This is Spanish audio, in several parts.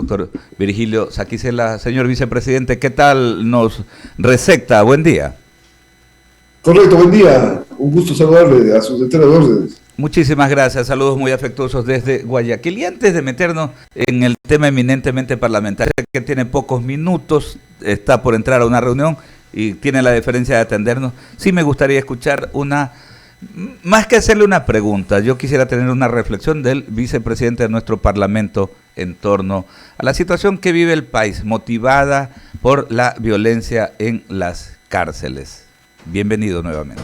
doctor Virgilio Saquicela. Señor vicepresidente, ¿qué tal nos receta? Buen día. Correcto, buen día. Un gusto saludarle a sus enteras órdenes. Muchísimas gracias, saludos muy afectuosos desde Guayaquil. Y antes de meternos en el tema eminentemente parlamentario, que tiene pocos minutos, está por entrar a una reunión y tiene la deferencia de atendernos, sí me gustaría escuchar más que hacerle una pregunta, yo quisiera tener una reflexión del vicepresidente de nuestro Parlamento en torno a la situación que vive el país, motivada por la violencia en las cárceles. Bienvenido nuevamente.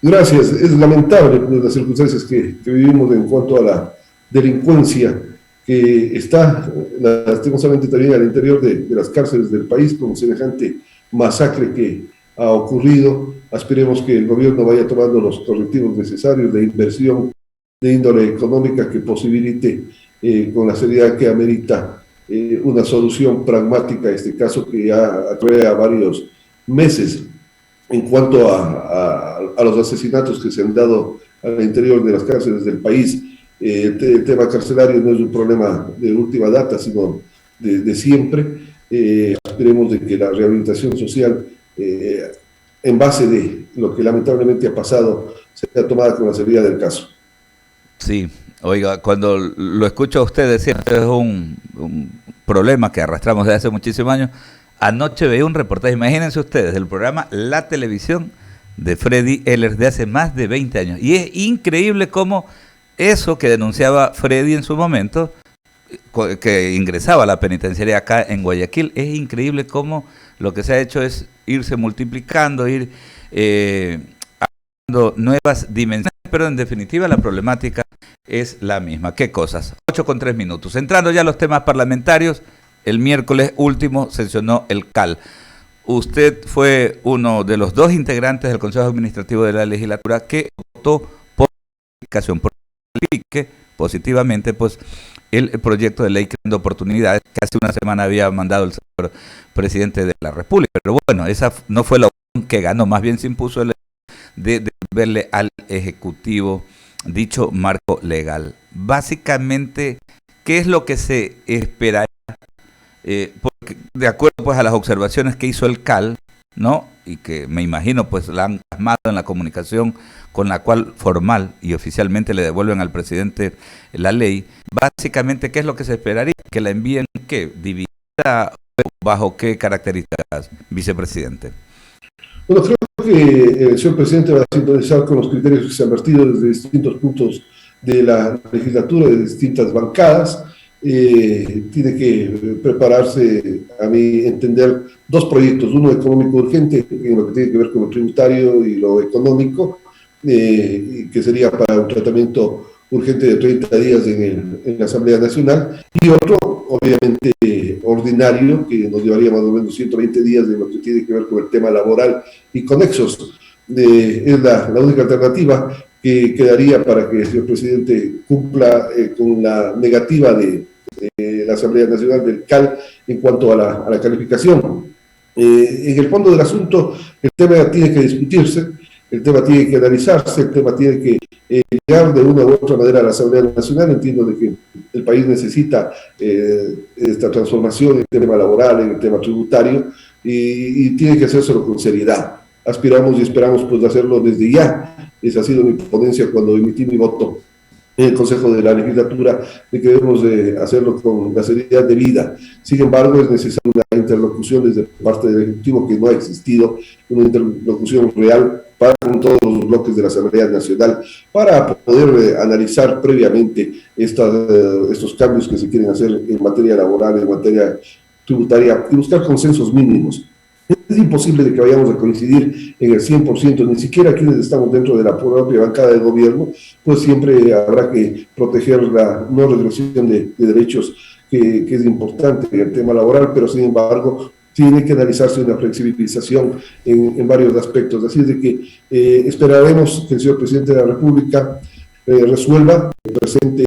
Gracias. Es lamentable las circunstancias que vivimos en cuanto a la delincuencia que está lastimosamente también al interior de las cárceles del país, con semejante masacre que ha ocurrido. Aspiremos que el gobierno vaya tomando los correctivos necesarios de inversión de índole económica que posibilite, con la seriedad que amerita, una solución pragmática a este caso que ya atrae a varios meses. En cuanto a los asesinatos que se han dado al interior de las cárceles del país, el tema carcelario no es un problema de última data, sino de siempre. Esperemos de que la rehabilitación social, en base de lo que lamentablemente ha pasado, sea tomada con la seriedad del caso. Sí, oiga, cuando lo escucho a usted decir, es un problema que arrastramos desde hace muchísimos años. Anoche veía un reportaje, imagínense ustedes, del programa La Televisión de Freddy Ehlers de hace más de 20 años. Y es increíble cómo eso que denunciaba Freddy en su momento, que ingresaba a la penitenciaria acá en Guayaquil, es increíble cómo lo que se ha hecho es irse multiplicando, ir dando nuevas dimensiones, pero en definitiva la problemática es la misma. ¿Qué cosas? 8:03. Entrando ya a los temas parlamentarios, el miércoles último sesionó el CAL. Usted fue uno de los 2 integrantes del Consejo Administrativo de la Legislatura que votó por ratificación, por que positivamente pues el proyecto de ley creando oportunidades que hace una semana había mandado el señor presidente de la República. Pero bueno, esa no fue la opción que ganó, más bien se impuso el de devolverle al Ejecutivo dicho marco legal. Básicamente, ¿qué es lo que se espera? Porque de acuerdo pues a las observaciones que hizo el CAL, ¿no? Y que me imagino pues la han plasmado en la comunicación con la cual formal y oficialmente le devuelven al presidente la ley, básicamente ¿qué es lo que se esperaría? Que la envíen, ¿qué? ¿Dividida? ¿Bajo qué características, vicepresidente? Bueno, creo que el señor presidente va a sintonizar con los criterios que se han vertido desde distintos puntos de la legislatura, de distintas bancadas. Tiene que prepararse, a mi entender, 2 proyectos, uno económico urgente, en lo que tiene que ver con lo tributario y lo económico, que sería para un tratamiento urgente de 30 días en la Asamblea Nacional, y otro, obviamente, ordinario, que nos llevaría más o menos 120 días de lo que tiene que ver con el tema laboral y conexos. Es la única alternativa que quedaría para que el señor presidente cumpla con la negativa de la Asamblea Nacional del CAL en cuanto a la calificación. En el fondo del asunto, el tema tiene que discutirse, el tema tiene que analizarse, el tema tiene que llegar de una u otra manera a la Asamblea Nacional. Entiendo de que el país necesita esta transformación en el tema laboral, en el tema tributario, y tiene que hacérselo con seriedad. Aspiramos y esperamos pues hacerlo desde ya. Esa ha sido mi ponencia cuando emití mi voto en el Consejo de la Legislatura, de que debemos de hacerlo con la seriedad debida. Sin embargo, es necesaria una interlocución desde parte del Ejecutivo que no ha existido, una interlocución real con todos los bloques de la Asamblea Nacional, para poder analizar previamente estos cambios que se quieren hacer en materia laboral, en materia tributaria, y buscar consensos mínimos. Es imposible de que vayamos a coincidir en el 100%, ni siquiera quienes estamos dentro de la propia bancada de gobierno, pues siempre habrá que proteger la no regresión de derechos, que es importante en el tema laboral, pero sin embargo tiene que analizarse una flexibilización en varios aspectos. Así es de que esperaremos que el señor presidente de la República resuelva, presente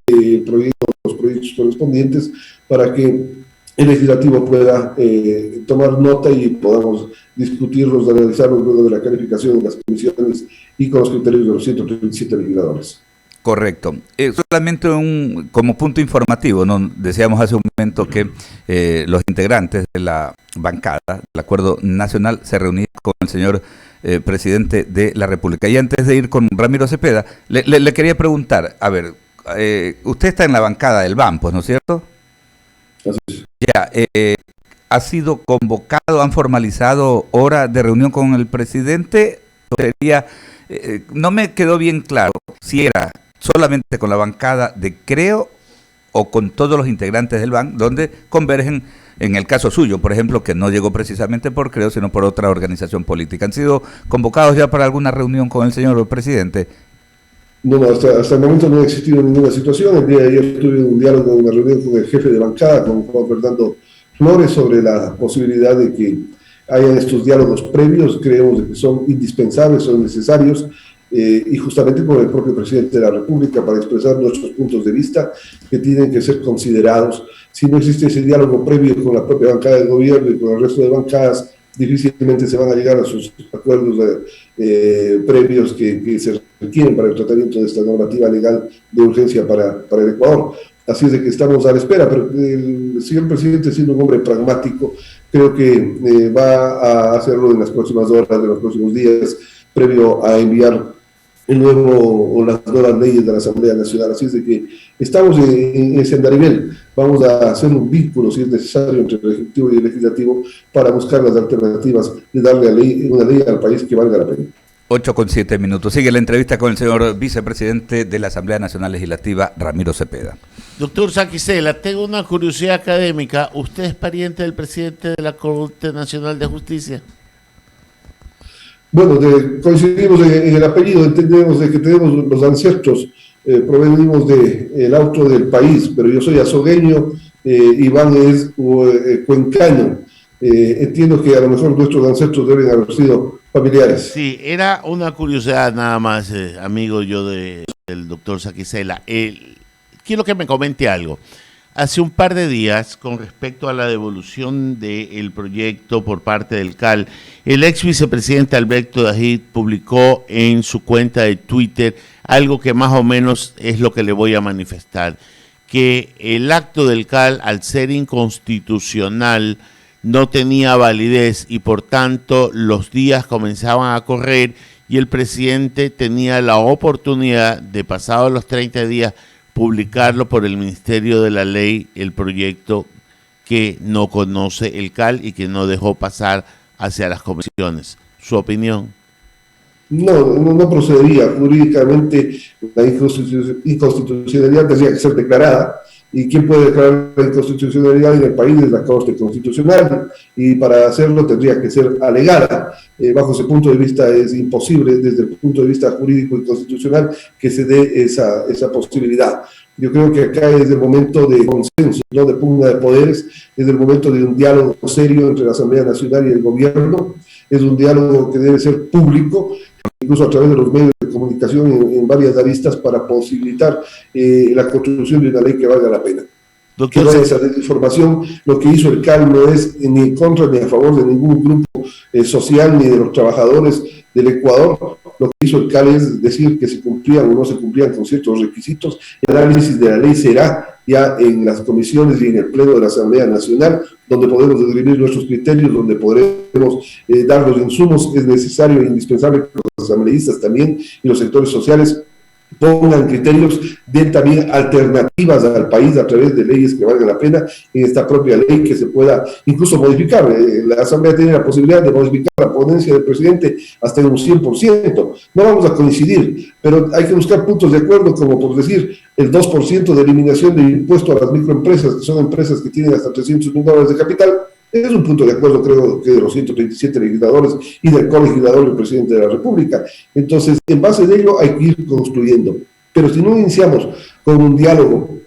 los proyectos correspondientes para que el legislativo pueda tomar nota y podamos discutirlos, analizarlos luego de la calificación de las comisiones y con los criterios de los 137 legisladores. Correcto. Solamente como punto informativo, ¿no? Decíamos hace un momento que los integrantes de la bancada del Acuerdo Nacional se reunían con el señor presidente de la República. Y antes de ir con Ramiro Cepeda, le quería preguntar, a ver, usted está en la bancada del BAN, pues, ¿no es cierto? Así es. Ya, ¿ha sido convocado, han formalizado hora de reunión con el presidente? No me quedó bien claro si era solamente con la bancada de Creo o con todos los integrantes del BAN, donde convergen, en el caso suyo, por ejemplo, que no llegó precisamente por Creo, sino por otra organización política. ¿Han sido convocados ya para alguna reunión con el señor presidente? No, hasta el momento no ha existido ninguna situación. El día de ayer tuve un diálogo, una reunión con el jefe de bancada, con Juan Fernando Flores, sobre la posibilidad de que hayan estos diálogos previos. Creemos que son indispensables, son necesarios, y justamente con el propio presidente de la República, para expresar nuestros puntos de vista que tienen que ser considerados. Si no existe ese diálogo previo con la propia bancada del gobierno y con el resto de bancadas, difícilmente se van a llegar a sus acuerdos previos que se requieren para el tratamiento de esta normativa legal de urgencia para el Ecuador. Así es de que estamos a la espera, pero el señor presidente, siendo un hombre pragmático, creo que va a hacerlo en las próximas horas, en los próximos días, previo a enviar el nuevo o las nuevas leyes de la Asamblea Nacional. Así es de que estamos en ese andarivel. Vamos a hacer un vínculo, si es necesario, entre el Ejecutivo y el Legislativo para buscar las alternativas de darle una ley al país que valga la pena. 8:07. Sigue la entrevista con el señor vicepresidente de la Asamblea Nacional Legislativa, Ramiro Cepeda. Doctor Saquicela, tengo una curiosidad académica. ¿Usted es pariente del presidente de la Corte Nacional de Justicia? Bueno, coincidimos en el apellido, entendemos de que tenemos los ancestros, provenimos del auto del país, pero yo soy azogueño, Iván es cuencano. Entiendo que a lo mejor nuestros ancestros deben haber sido familiares. Sí, era una curiosidad nada más, amigo yo del doctor Saquicela. Quiero que me comente algo. Hace un par de días, con respecto a la devolución del proyecto por parte del CAL, el ex vicepresidente Alberto Dajid publicó en su cuenta de Twitter algo que más o menos es lo que le voy a manifestar, que el acto del CAL, al ser inconstitucional, no tenía validez y por tanto los días comenzaban a correr y el presidente tenía la oportunidad de, pasados los 30 días, publicarlo por el Ministerio de la Ley, el proyecto que no conoce el CAL y que no dejó pasar hacia las comisiones. ¿Su opinión? No procedería. Jurídicamente la inconstitucionalidad tendría que ser declarada, y quien puede declarar la inconstitucionalidad en el país es la Corte Constitucional, y para hacerlo tendría que ser alegada. Bajo ese punto de vista es imposible, desde el punto de vista jurídico y constitucional, que se dé esa posibilidad. Yo creo que acá es el momento de consenso, no de pugna de poderes, es el momento de un diálogo serio entre la Asamblea Nacional y el gobierno. Es un diálogo que debe ser público, incluso a través de los medios de comunicación en varias aristas, para posibilitar la construcción de una ley que valga la pena. Doctor, que no esa desinformación. Lo que hizo el CAL no es ni en contra ni a favor de ningún grupo social ni de los trabajadores del Ecuador. Lo que hizo el CAL es decir que se cumplían o no se cumplían con ciertos requisitos. El análisis de la ley será ya en las comisiones y en el Pleno de la Asamblea Nacional, donde podemos esgrimir nuestros criterios, donde podremos dar los insumos. Es necesario e indispensable que los asambleístas también y los sectores sociales pongan criterios, den también alternativas al país a través de leyes que valgan la pena en esta propia ley, que se pueda incluso modificar. La Asamblea tiene la posibilidad de modificar la ponencia del presidente hasta en un 100%. No vamos a coincidir, pero hay que buscar puntos de acuerdo, como por decir el 2% de eliminación del impuesto a las microempresas, que son empresas que tienen hasta $300.000 de capital. Es un punto de acuerdo, creo que de los 137 legisladores y del colegislador del presidente de la República. Entonces, en base de ello hay que ir construyendo. Pero si no iniciamos con un diálogo,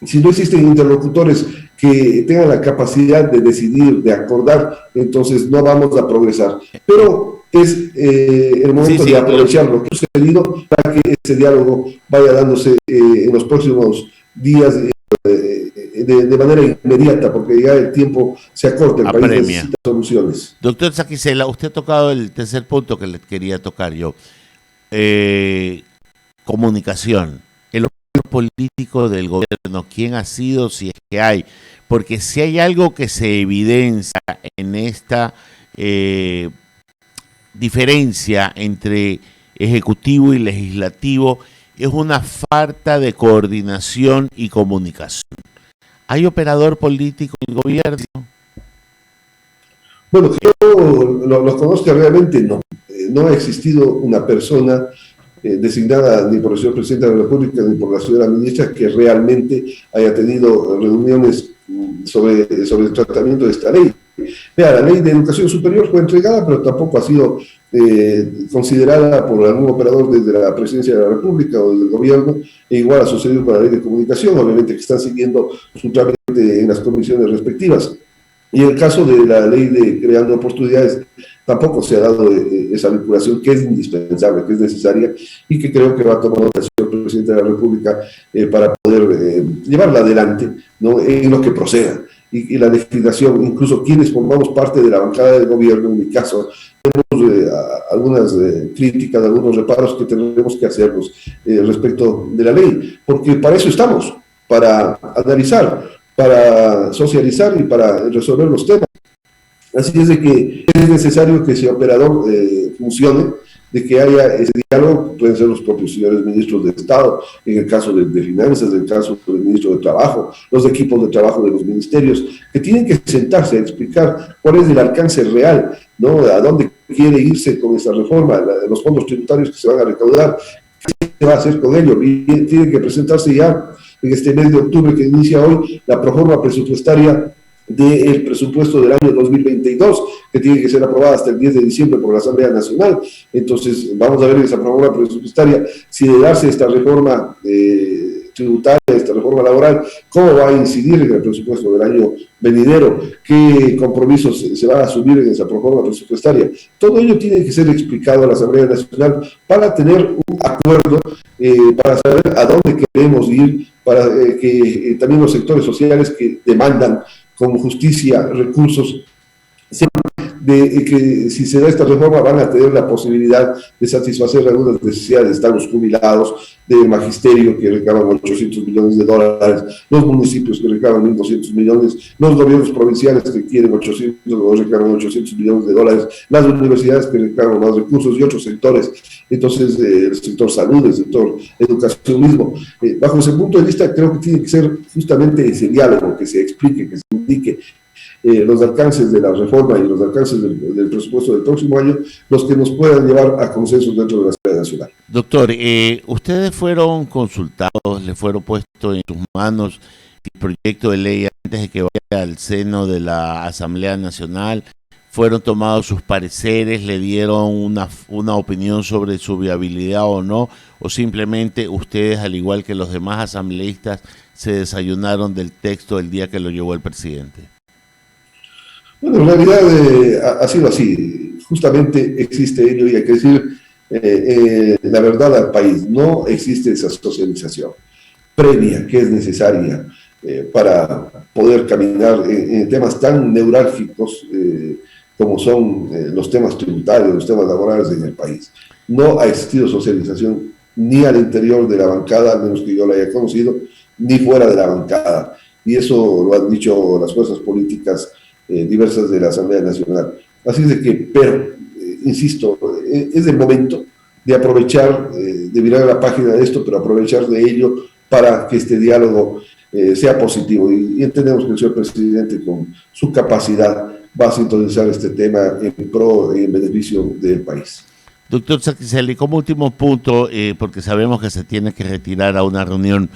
si no existen interlocutores que tengan la capacidad de decidir, de acordar, entonces no vamos a progresar. Pero es el momento de aprovechar lo que ha sucedido para que ese diálogo vaya dándose en los próximos días, de manera inmediata, porque ya el tiempo se acorta, el país necesita soluciones. Doctor Saquicela, usted ha tocado el tercer punto que le quería tocar yo. Comunicación. político del gobierno, quién ha sido, si es que hay, porque si hay algo que se evidencia en esta diferencia entre ejecutivo y legislativo, es una falta de coordinación y comunicación. ¿Hay operador político en el gobierno? Bueno, que yo lo conozca realmente no. No ha existido una persona designada ni por el señor presidente de la República ni por la señora ministra que realmente haya tenido reuniones sobre el tratamiento de esta ley. Vea, la ley de educación superior fue entregada, pero tampoco ha sido considerada por algún operador desde la presidencia de la República o desde el gobierno, e igual ha sucedido con la ley de comunicación, obviamente que están siguiendo su trámite en las comisiones respectivas. Y en el caso de la ley de creando oportunidades, tampoco se ha dado esa vinculación que es indispensable, que es necesaria y que creo que va a tomar nota el señor presidente de la República para poder llevarla adelante, ¿no?, en lo que proceda. Y la legislación, incluso quienes formamos parte de la bancada del gobierno, en mi caso, tenemos algunas críticas, algunos reparos que tendremos que hacernos respecto de la ley, porque para eso estamos, para analizar, para socializar y para resolver los temas. Así es de que es necesario que ese operador funcione, de que haya ese diálogo, pueden ser los propios señores ministros de Estado, en el caso de Finanzas, en el caso del ministro de Trabajo, los equipos de trabajo de los ministerios, que tienen que sentarse a explicar cuál es el alcance real, ¿no?, a dónde quiere irse con esa reforma, los fondos tributarios que se van a recaudar, qué se va a hacer con ello. Y tienen que presentarse ya en este mes de octubre que inicia hoy la prórroga presupuestaria del presupuesto del año 2022, que tiene que ser aprobada hasta el 10 de diciembre por la Asamblea Nacional. Entonces, vamos a ver esa prórroga presupuestaria, si de darse esta reforma tributaria, esta reforma laboral, cómo va a incidir en el presupuesto del año venidero, qué compromisos se van a asumir en esa prórroga presupuestaria. Todo ello tiene que ser explicado a la Asamblea Nacional para tener un acuerdo, para saber a dónde queremos ir, para que también los sectores sociales que demandan con justicia recursos, de que si se da esta reforma van a tener la posibilidad de satisfacer algunas necesidades. Están los jubilados del magisterio que recaban $800 millones, los municipios que recaban 1.200 millones, los gobiernos provinciales que quieren 800 o recaban $800 millones, las universidades que recaban más recursos y otros sectores. Entonces, el sector salud, el sector educación mismo. Bajo ese punto de vista, creo que tiene que ser justamente ese diálogo, que se explique, que se indique los alcances de la reforma y los alcances del presupuesto del próximo año, los que nos puedan llevar a consensos dentro de la Asamblea Nacional. Doctor, ustedes fueron consultados, le fueron puesto en sus manos el proyecto de ley antes de que vaya al seno de la Asamblea Nacional, fueron tomados sus pareceres, le dieron una opinión sobre su viabilidad o no, o simplemente ustedes, al igual que los demás asambleístas, se desayunaron del texto el día que lo llevó el presidente. Bueno, en realidad ha sido así. Justamente existe ello y hay que decir la verdad al país. No existe esa socialización previa que es necesaria para poder caminar en temas tan neurálgicos como son los temas tributarios, los temas laborales en el país. No ha existido socialización ni al interior de la bancada, al menos que yo la haya conocido, ni fuera de la bancada. Y eso lo han dicho las fuerzas políticas diversas de la Asamblea Nacional. Así es de que, pero, insisto, es el momento de aprovechar, de mirar a la página de esto, pero aprovechar de ello para que este diálogo sea positivo. Y entendemos que el señor presidente, con su capacidad, va a sintonizar este tema en pro y en beneficio del país. Doctor Saquiselli, como último punto, porque sabemos que se tiene que retirar a una reunión,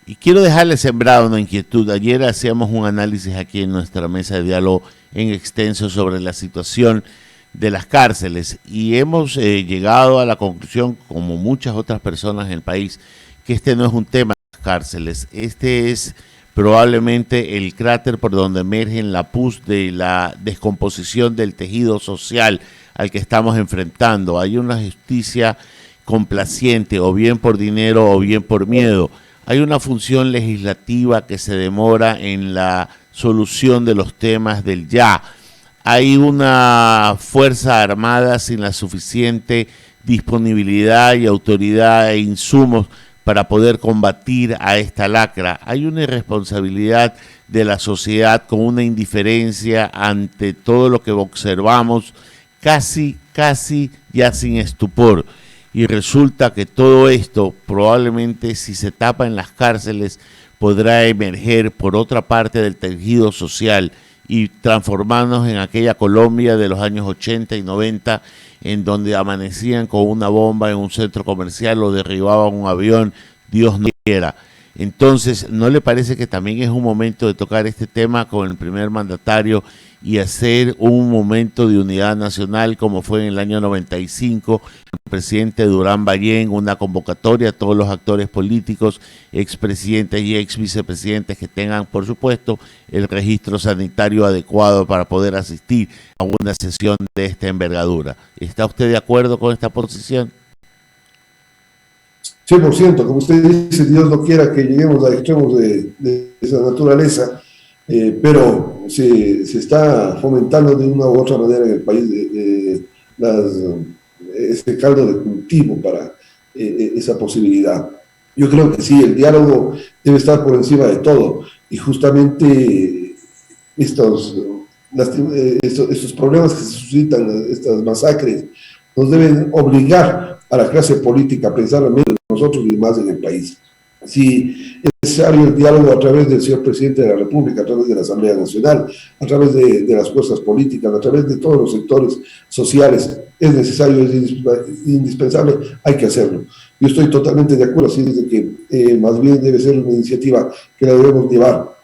y quiero dejarle sembrada una inquietud. Ayer hacíamos un análisis aquí en nuestra mesa de diálogo en extenso sobre la situación de las cárceles y hemos llegado a la conclusión, como muchas otras personas en el país, que este no es un tema de las cárceles. Este es probablemente el cráter por donde emerge la pus de la descomposición del tejido social al que estamos enfrentando. Hay una justicia complaciente, o bien por dinero o bien por miedo. Hay una función legislativa que se demora en la solución de los temas del ya. Hay una fuerza armada sin la suficiente disponibilidad y autoridad e insumos para poder combatir a esta lacra. Hay una irresponsabilidad de la sociedad con una indiferencia ante todo lo que observamos, casi ya sin estupor. Y resulta que todo esto probablemente, si se tapa en las cárceles, podrá emerger por otra parte del tejido social y transformarnos en aquella Colombia de los años 80 y 90, en donde amanecían con una bomba en un centro comercial o derribaban un avión, Dios no quiera. Entonces, ¿no le parece que también es un momento de tocar este tema con el primer mandatario y hacer un momento de unidad nacional como fue en el año 95, el presidente Durán Ballén, una convocatoria a todos los actores políticos, expresidentes y ex vicepresidentes que tengan, por supuesto, el registro sanitario adecuado para poder asistir a una sesión de esta envergadura? ¿Está usted de acuerdo con esta posición? 100%, como usted dice, Dios no quiera que lleguemos a extremos de esa naturaleza, pero se está fomentando de una u otra manera en el país este caldo de cultivo para esa posibilidad. Yo creo que sí, el diálogo debe estar por encima de todo, y justamente estos problemas que se suscitan, estas masacres, nos deben obligar a la clase política a pensar menos en nosotros y más en el país. Si es necesario el diálogo a través del señor presidente de la República, a través de la Asamblea Nacional, a través de las fuerzas políticas, a través de todos los sectores sociales, es necesario, es indispensable, hay que hacerlo. Yo estoy totalmente de acuerdo, así desde que más bien debe ser una iniciativa que la debemos llevar.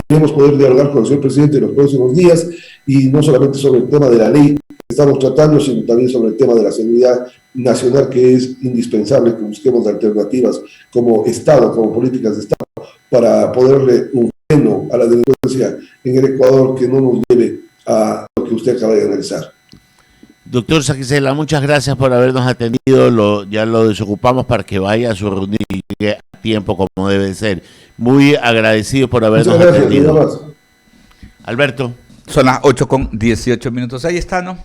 Debemos poder dialogar con el señor presidente en los próximos días, y no solamente sobre el tema de la ley que estamos tratando, sino también sobre el tema de la seguridad nacional, que es indispensable que busquemos alternativas como Estado, como políticas de Estado, para ponerle un freno a la delincuencia en el Ecuador que no nos lleve a lo que usted acaba de analizar. Doctor Saquicela, muchas gracias por habernos atendido. Ya lo desocupamos para que vaya a su reunión y llegue a tiempo como debe ser. Muy agradecido por habernos atendido. Alberto. Son las 8:18. Ahí está, ¿no?